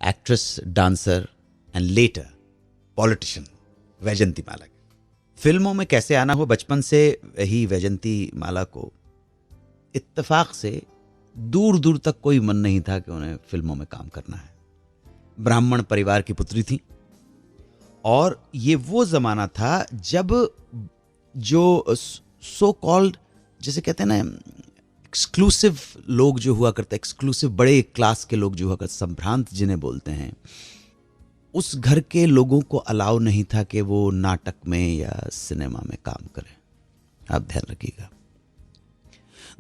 actress, dancer and later politician Vaijanti माला। फिल्मों में कैसे आना हो, बचपन से ही वैजंती माला को इत्तेफाक से दूर दूर तक कोई मन नहीं था कि उन्हें फिल्मों में काम करना है। ब्राह्मण परिवार की पुत्री थी और ये वो जमाना था जब जो सो कॉल्ड, जैसे कहते हैं ना, एक्सक्लूसिव लोग जो हुआ करते, एक्सक्लूसिव बड़े क्लास के लोग जो हुआ करते, संभ्रांत जिन्हें बोलते हैं, उस घर के लोगों को अलाउ नहीं था कि वो नाटक में या सिनेमा में काम करें। आप ध्यान रखिएगा।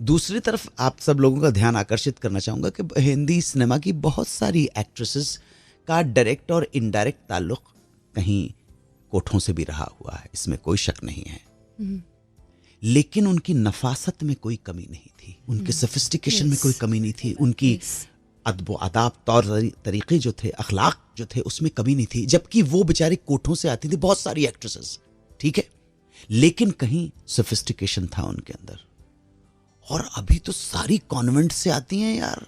दूसरी तरफ आप सब लोगों का ध्यान आकर्षित करना चाहूंगा कि हिंदी सिनेमा की बहुत सारी एक्ट्रेसेस का डायरेक्ट और इनडायरेक्ट ताल्लुक कहीं कोठों से भी रहा हुआ है, इसमें कोई शक नहीं है। लेकिन उनकी नफासत में कोई कमी नहीं थी, उनके सोफिस्टिकेशन में कोई कमी नहीं थी, उनकी अदब आदाब तौर तरीके जो थे, अखलाक जो थे, उसमें कमी नहीं थी। जबकि वो बेचारी कोठों से आती थी, बहुत सारी एक्ट्रेसेस, ठीक है, लेकिन कहीं सोफिस्टिकेशन था उनके अंदर। और अभी तो सारी कॉन्वेंट से आती हैं यार।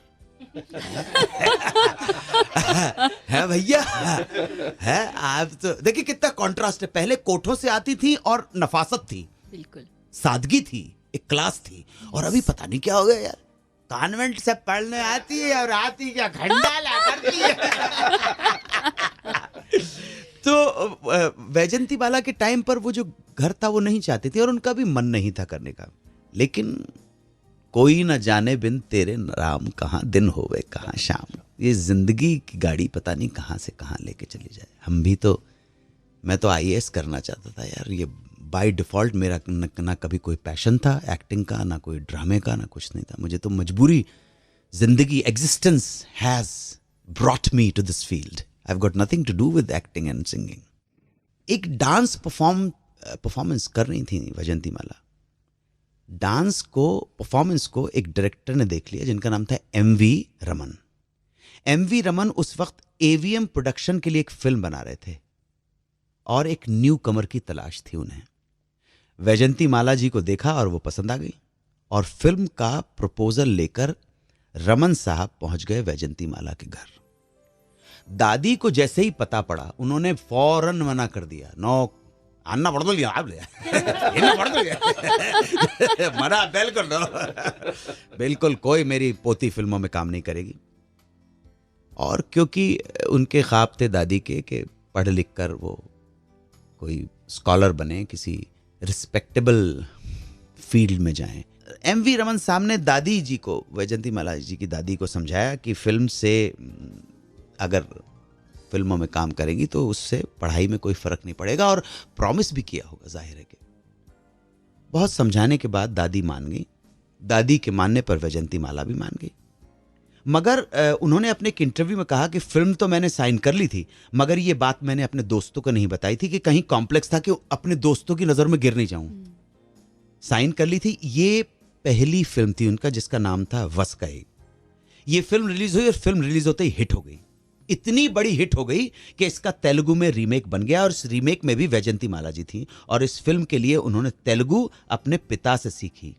है भैया, है आप तो देखिए कितना कॉन्ट्रास्ट है। पहले कोठों से आती थी और नफासत थी, बिल्कुल सादगी थी, एक क्लास थी, और अभी पता नहीं क्या हो गया यार, कॉन्वेंट से पढ़ने आती है और आती क्या घंटाला करती है। तो वैजंती माला के टाइम पर वो जो घर था वो नहीं चाहती थी और उनका भी मन नहीं था करने का। लेकिन कोई न जाने बिन तेरे राम, कहाँ दिन होवे कहाँ शाम, ये जिंदगी की गाड़ी पता नहीं कहाँ से कहाँ लेके चली जाए। हम भी तो, मैं तो IAS करना चाहता था यार, ये बाय डिफ़ॉल्ट मेरा ना कभी कोई पैशन था एक्टिंग का, ना कोई ड्रामे का, ना कुछ नहीं था। मुझे तो मजबूरी, जिंदगी, existence has brought me to this field. I have got nothing to do with acting and singing. एक डांस परफॉर्मेंस कर रही थी वैजंती माला। डांस को, परफॉर्मेंस को एक डायरेक्टर ने देख लिया जिनका नाम था MV रमन। MV रमन उस वक्त AVM प्रोडक्शन के लिए एक फिल्म बना रहे थे और एक न्यू कमर की तलाश थी उन्हें। वैजंती माला जी को देखा और वो पसंद आ गई और फिल्म का प्रपोजल लेकर रमन साहब पहुंच गए वैजंती माला के घर। दादी को जैसे ही पता पड़ा उन्होंने फौरन मना कर दिया। नो अन्ना पढ़ दो मना बिल्कुल नो, बिल्कुल कोई मेरी पोती फिल्मों में काम नहीं करेगी। और क्योंकि उनके ख्वाब थे दादी के कि पढ़ लिख कर वो कोई स्कॉलर बने, किसी रिस्पेक्टेबल फील्ड में जाएं। MV रमन साहब ने दादी जी को, वैजंती माला जी की दादी को समझाया कि फिल्म से, अगर फिल्मों में काम करेंगी तो उससे पढ़ाई में कोई फर्क नहीं पड़ेगा, और प्रॉमिस भी किया होगा, जाहिर है कि। बहुत समझाने के बाद दादी मान गई। दादी के मानने पर वैजंती माला भी मान गई। मगर उन्होंने अपने एक इंटरव्यू में कहा कि फिल्म तो मैंने साइन कर ली थी, मगर ये बात मैंने अपने दोस्तों को नहीं बताई थी कि कहीं कॉम्प्लेक्स था कि अपने दोस्तों की नज़र में गिर नहीं जाऊं। साइन कर ली थी। ये पहली फिल्म थी उनका जिसका नाम था वसकाई। ये फिल्म रिलीज हुई और फिल्म रिलीज होते ही हिट हो गई। इतनी बड़ी हिट हो गई कि इसका तेलुगु में रीमेक बन गया और इस रीमेक में भी वैजंती माला जी थी और इस फिल्म के लिए उन्होंने तेलुगु अपने पिता से सीखी।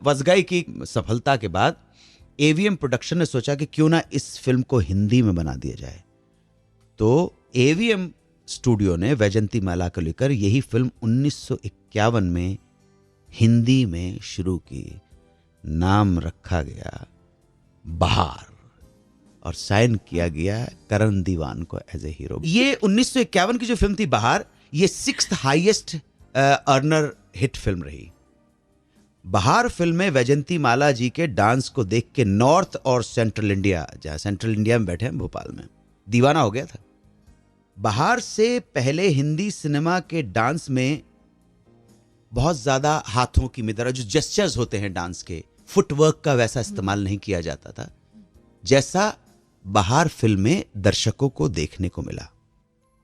वसगाई की सफलता के बाद AVM प्रोडक्शन ने सोचा कि क्यों ना इस फिल्म को हिंदी में बना दिया जाए। तो AVM स्टूडियो ने वैजंती माला को लेकर यही फिल्म 1951 में हिंदी में शुरू की। नाम रखा गया बहार और साइन किया गया करण दीवान को एज ए हीरो। ये 1951 की जो फिल्म थी बहार, ये 6th highest earner hit film रही। बहार फिल्म में वैजंती माला जी के डांस को देख के नॉर्थ और सेंट्रल इंडिया, जहां सेंट्रल इंडिया में बैठे हैं भोपाल में, दीवाना हो गया था। बहार से पहले हिंदी सिनेमा के डांस में बहुत ज्यादा हाथों की मिदरा, जो जेस्चर्स होते हैं डांस के, फुटवर्क का वैसा इस्तेमाल नहीं किया जाता था जैसा बहार फिल्म में दर्शकों को देखने को मिला,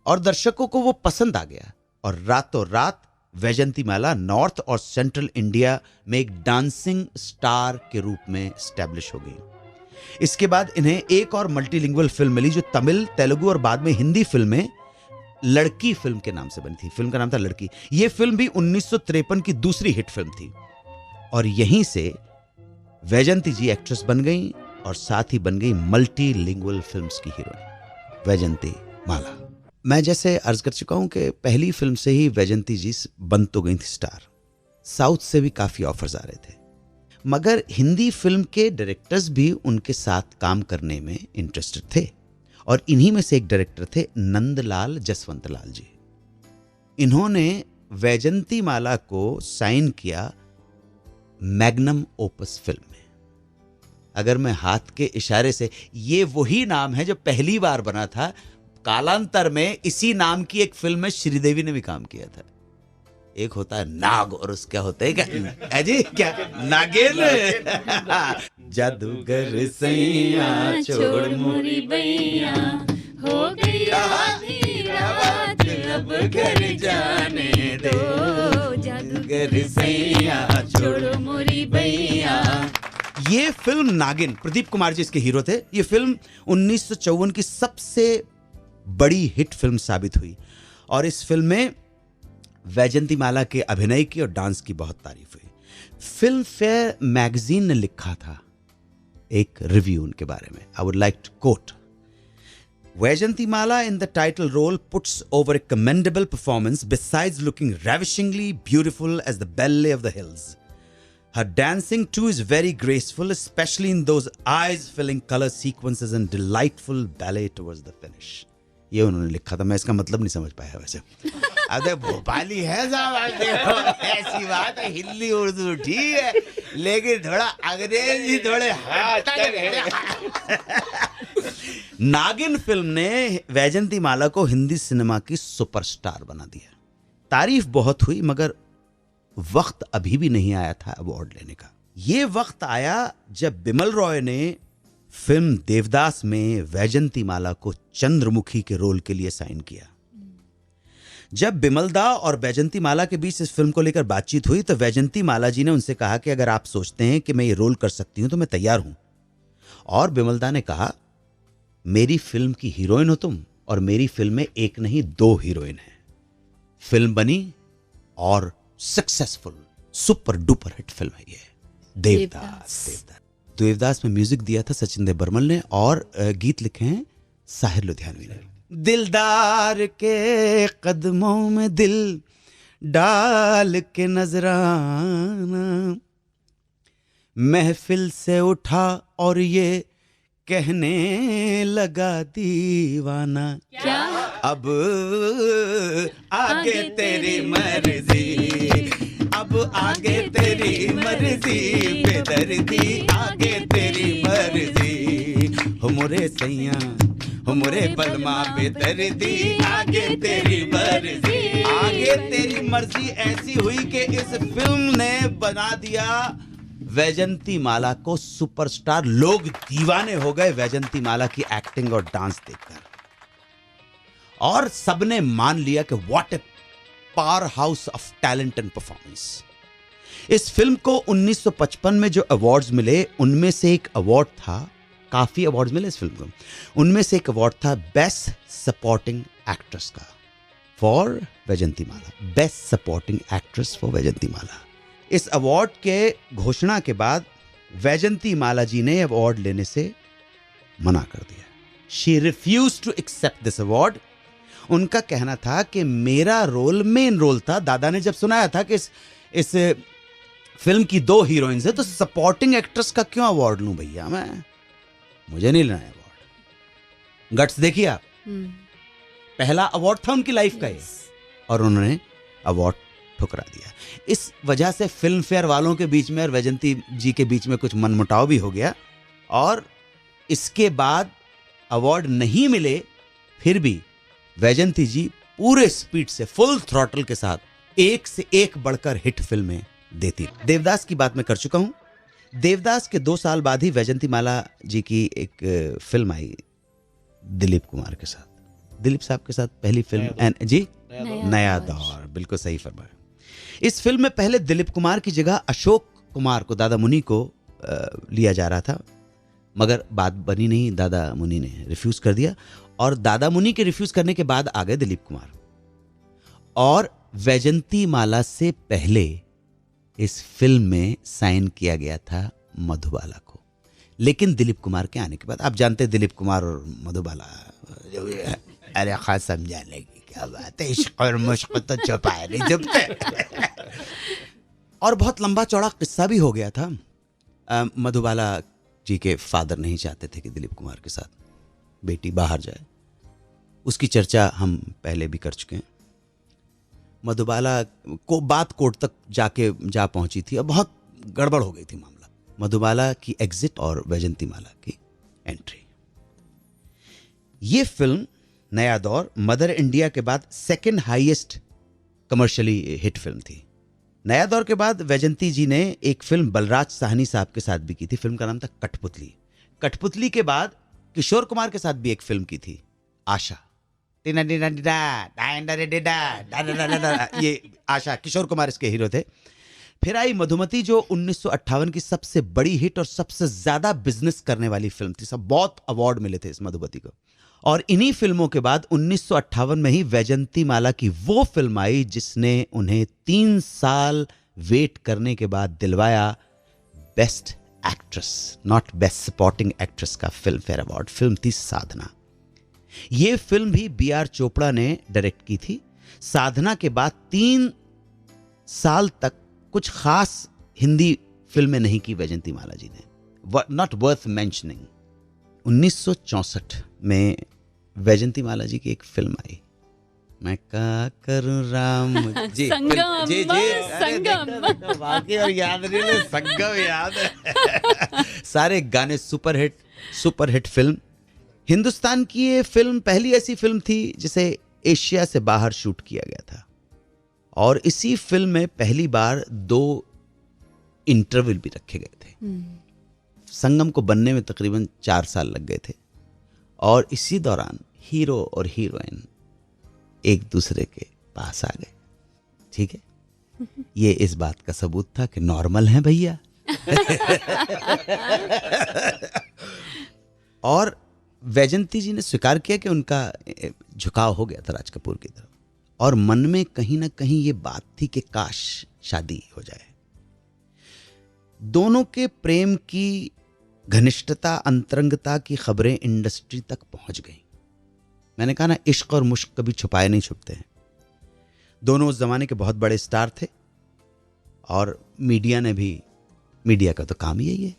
और दर्शकों को वो पसंद आ गया और रातों रात वैजंती माला नॉर्थ और सेंट्रल इंडिया में एक डांसिंग स्टार के रूप में स्टैब्लिश हो गई। इसके बाद इन्हें एक और मल्टीलिंगुअल फिल्म मिली जो तमिल, तेलुगु और बाद में हिंदी फिल्म में लड़की फिल्म के नाम से बनी थी। फिल्म का नाम था लड़की। यह फिल्म भी 1953 की दूसरी हिट फिल्म थी और यहीं से वैजंती जी एक्ट्रेस बन गई और साथ ही बन गई मल्टीलिंगुअल फिल्म्स की हीरोइन। वैजंती माला। मैं जैसे अर्ज कर चुका हूं कि पहली फिल्म से ही वैजंती जी बन तो गई थी स्टार, साउथ से भी काफी ऑफर्स आ रहे थे, मगर हिंदी फिल्म के डायरेक्टर्स भी उनके साथ काम करने में इंटरेस्टेड थे, और इन्हीं में से एक डायरेक्टर थे नंदलाल जसवंतलाल जी। इन्होंने वैजंती माला को साइन किया मैग्नम ओपस फिल्म में। अगर मैं हाथ के इशारे से, ये वही नाम है जो पहली बार बना था, कालांतर में इसी नाम की एक फिल्म में श्रीदेवी ने भी काम किया था। एक होता है नाग और उसका होता है क्या अजी, क्या नागिन। जादूगर सैया छोड़ मोरी बैया, हो गई आधी रात अब घर जाने दो, जादूगर सैया छोड़ मोरी बैया। ये फिल्म नागिन, प्रदीप कुमार जी इसके हीरो थे। ये फिल्म 1954 की सबसे बड़ी हिट फिल्म साबित हुई, और इस फिल्म में वैजंती माला के अभिनय की और डांस की बहुत तारीफ हुई। फिल्म फेयर मैगजीन ने लिखा था एक रिव्यू उनके बारे में, I would like to quote, Vyjayanthimala in the title role puts over a commendable performance besides looking ravishingly beautiful as the Belle of the Hills. Her dancing too is very graceful, especially in those eyes-filling color sequences and delightful ballet towards the finish. ये उन्होंने लिखा था, मैं इसका मतलब नहीं समझ पाया वैसे। अब भोपाली है साहब, ऐसी बात है, हिंदी उर्दू ठीक है, लेकिन थोड़ा अंग्रेजी थोड़े नागिन फिल्म ने वैजंती माला को हिंदी सिनेमा की सुपरस्टार बना दिया। तारीफ बहुत हुई, मगर वक्त अभी भी नहीं आया था अवार्ड लेने का। ये वक्त आया जब बिमल रॉय ने फिल्म देवदास में वैजंती माला को चंद्रमुखी के रोल के लिए साइन किया। जब बिमलदा और वैजंती माला के बीच इस फिल्म को लेकर बातचीत हुई तो वैजंती माला जी ने उनसे कहा कि अगर आप सोचते हैं कि मैं ये रोल कर सकती हूं तो मैं तैयार हूं। और बिमलदा ने कहा, मेरी फिल्म की हीरोइन हो तुम, और मेरी फिल्म में एक नहीं दो हीरोइन है। फिल्म बनी और successful super duper hit film है ये देवदास। देवदास में म्यूजिक दिया था सचिन देव बर्मन ने, और गीत लिखे हैं साहिर लुधियानवी ने। दिलदार के कदमों में दिल डाल के नजराना, महफिल से उठा और ये कहने लगा दीवाना, क्या? अब आगे तेरी मर्जी, अब आगे तेरी मर्जी, बेदर्दी आगे तेरी मर्जी, हो मोरे सैया हो मोरे बलमा बेदर्दी आगे तेरी मर्जी। आगे तेरी मर्जी ऐसी हुई कि इस फिल्म ने बना दिया वैजंती माला को सुपरस्टार। लोग दीवाने हो गए वैजंती माला की एक्टिंग और डांस देखकर, और सबने मान लिया कि what A power house of talent and performance. इस फिल्म को 1955 में जो अवार्ड्स मिले, उनमें से एक अवार्ड था, काफी अवार्ड्स मिले इस फिल्म को, उनमें से एक अवार्ड था बेस्ट सपोर्टिंग एक्ट्रेस का for Vyjayanthimala, best supporting actress for Vyjayanthimala. इस अवार्ड के घोषणा के बाद वैजंती माला जी ने अवार्ड लेने से मना कर दिया। She refused to accept this award. उनका कहना था कि मेरा रोल मेन रोल था। दादा ने जब सुनाया था कि इस फिल्म की दो हीरोइंस है तो सपोर्टिंग एक्ट्रेस का क्यों अवार्ड लूं भैया, मैं मुझे नहीं लेना है अवार्ड। गट्स देखिए आप, पहला अवार्ड था उनकी लाइफ का ये, और उन्होंने अवार्ड ठुकरा दिया। इस वजह से फिल्म फेयर वालों के बीच में और वैजंती जी के बीच में कुछ मनमुटाव भी हो गया, और इसके बाद अवार्ड नहीं मिले, फिर भी वैजंती जी पूरे स्पीड से फुल थ्रॉटल के साथ एक से एक बढ़कर हिट फिल्में देती। देवदास की बात मैं कर चुका हूं। देवदास के 2 साल बाद ही वैजंती माला जी की एक फिल्म आई दिलीप कुमार के साथ, दिलीप साहब के साथ पहली फिल्म जी नया दौर, बिल्कुल सही फरमाया। इस फिल्म में पहले दिलीप कुमार की जगह अशोक कुमार को, दादा मुनि को लिया जा रहा था, मगर बात बनी नहीं, दादा मुनि ने रिफ्यूज कर दिया, और दादा मुनि के रिफ्यूज करने के बाद आ गए दिलीप कुमार। और वैजंती माला से पहले इस फिल्म में साइन किया गया था मधुबाला को, लेकिन दिलीप कुमार के आने के बाद, आप जानते हैं दिलीप कुमार और मधुबाला अरे खा समझाने की क्या बात है, इश्क और मुश्क तो छुपाए नहीं छुपते। और बहुत लंबा चौड़ा किस्सा भी हो गया था। मधुबाला जी के फादर नहीं चाहते थे कि दिलीप कुमार के साथ बेटी बाहर जाए। उसकी चर्चा हम पहले भी कर चुके हैं। मधुबाला को बात कोर्ट तक जा पहुंची थी और बहुत गड़बड़ हो गई थी मामला। मधुबाला की एग्जिट और वैजंतीमाला की एंट्री। ये फिल्म नया दौर मदर इंडिया के बाद second highest commercially hit film थी। नया दौर के बाद वैजंती जी ने एक फिल्म बलराज साहनी साहब के साथ भी की थी। फिल्म का नाम था कठपुतली। कठपुतली के बाद किशोर कुमार के साथ भी एक फिल्म की थी, आशा। ये आशा, किशोर कुमार इसके हीरो थे। फिर आई मधुमती, जो 1958 की सबसे बड़ी हिट और सबसे ज्यादा बिजनेस करने वाली फिल्म थी। सब बहुत अवार्ड मिले थे इस मधुमती को। और इन्हीं फिल्मों के बाद 1958 में ही वैजंतीमाला की वो फिल्म आई जिसने उन्हें 3 साल वेट करने के बाद दिलवाया best actress, not best supporting actress का फिल्म फेयर अवार्ड। फिल्म थी साधना। ये फिल्म भी B.R. चोपड़ा ने डायरेक्ट की थी। साधना के बाद 3 साल तक कुछ खास हिंदी फिल्में नहीं की वैजंतीमाला जी ने, नॉट वर्थ मेंशनिंग। 1964 में वैजंतीमाला जी की एक फिल्म आई, मैं का करूं राम जी। संगम, जी संगम। बाकी और याद नहीं ले, संगम याद है। सारे गाने सुपर हिट फिल्म। हिंदुस्तान की ये फिल्म पहली ऐसी फिल्म थी जिसे एशिया से बाहर शूट किया गया था। और इसी फिल्म में पहली बार 2 इंटरवल भी रखे गए थे। संगम को बनने में तकरीबन 4 साल लग गए थे। और इसी दौरान हीरो और हीरोइन एक दूसरे के पास आ गए। ठीक है, ये इस बात का सबूत था कि नॉर्मल है भैया। और वैजंती जी ने स्वीकार किया कि उनका झुकाव हो गया था राज कपूर की तरफ। और मन में कहीं ना कहीं ये बात थी कि काश शादी हो जाए। दोनों के प्रेम की घनिष्ठता, अंतरंगता की खबरें इंडस्ट्री तक पहुंच गईं। मैंने कहा ना, इश्क और मुश्क कभी छुपाए नहीं छुपते हैं। दोनों उस जमाने के बहुत बड़े स्टार थे और मीडिया का तो काम ही यही है।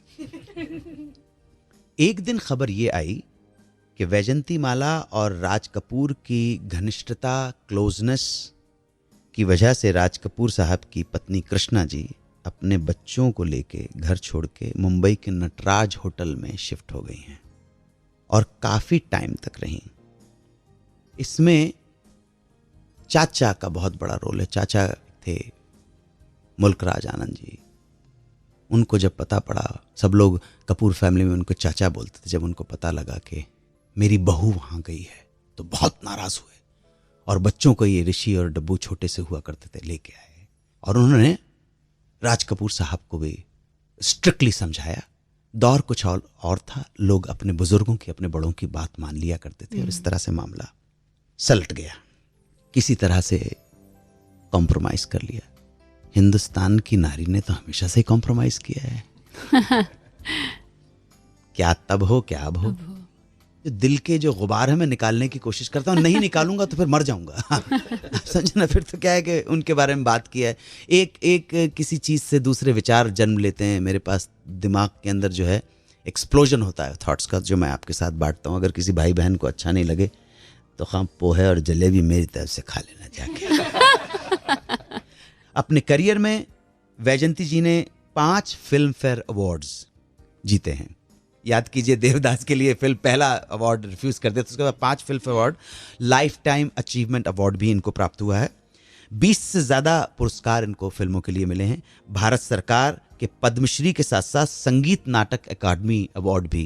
एक दिन खबर ये आई कि वैजंतीमाला और राज कपूर की घनिष्ठता, क्लोजनेस की वजह से राज कपूर साहब की पत्नी कृष्णा जी अपने बच्चों को लेके घर छोड़ के मुंबई के नटराज होटल में शिफ्ट हो गई हैं और काफी टाइम तक रहीं। इसमें चाचा का बहुत बड़ा रोल है। चाचा थे मुल्कराज आनंद जी। उनको जब पता पड़ा, सब लोग कपूर फैमिली में उनको चाचा बोलते थे। जब उनको पता लगा कि मेरी बहू वहां गई है तो बहुत नाराज हुए और बच्चों को, ये ऋषि और डब्बू छोटे से हुआ करते थे, लेके आए। और उन्होंने राज कपूर साहब को भी स्ट्रिक्टली समझाया। दौर कुछ और था, लोग अपने बुजुर्गों की, अपने बड़ों की बात मान लिया करते थे। और इस तरह से मामला सलट गया। किसी तरह से कॉम्प्रोमाइज कर लिया। हिंदुस्तान की नारी ने तो हमेशा से कॉम्प्रोमाइज किया है। क्या तब हो क्या अब हो। जो दिल के जो गुबार है मैं निकालने की कोशिश करता हूँ, नहीं निकालूंगा तो फिर मर जाऊंगा। समझना, फिर तो क्या है कि उनके बारे में बात किया है। एक किसी चीज़ से दूसरे विचार जन्म लेते हैं। मेरे पास दिमाग के अंदर जो है एक्सप्लोजन होता है थॉट्स का, जो मैं आपके साथ बांटता हूँ। अगर किसी भाई बहन को अच्छा नहीं लगे तो खाम पोहे और जलेबी मेरी तरफ से खा लेना जाके। अपने करियर में वैजंती जी ने 5 फिल्म फेयर अवार्ड्स जीते हैं। याद कीजिए, देवदास के लिए फिल्म पहला अवार्ड रिफ्यूज कर दिया, तो उसके बाद 5 film award, life time achievement award भी इनको प्राप्त हुआ है। 20 से ज्यादा पुरस्कार इनको फिल्मों के लिए मिले हैं। भारत सरकार के पद्मश्री के साथ साथ संगीत नाटक अकादमी अवार्ड भी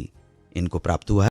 इनको प्राप्त हुआ है।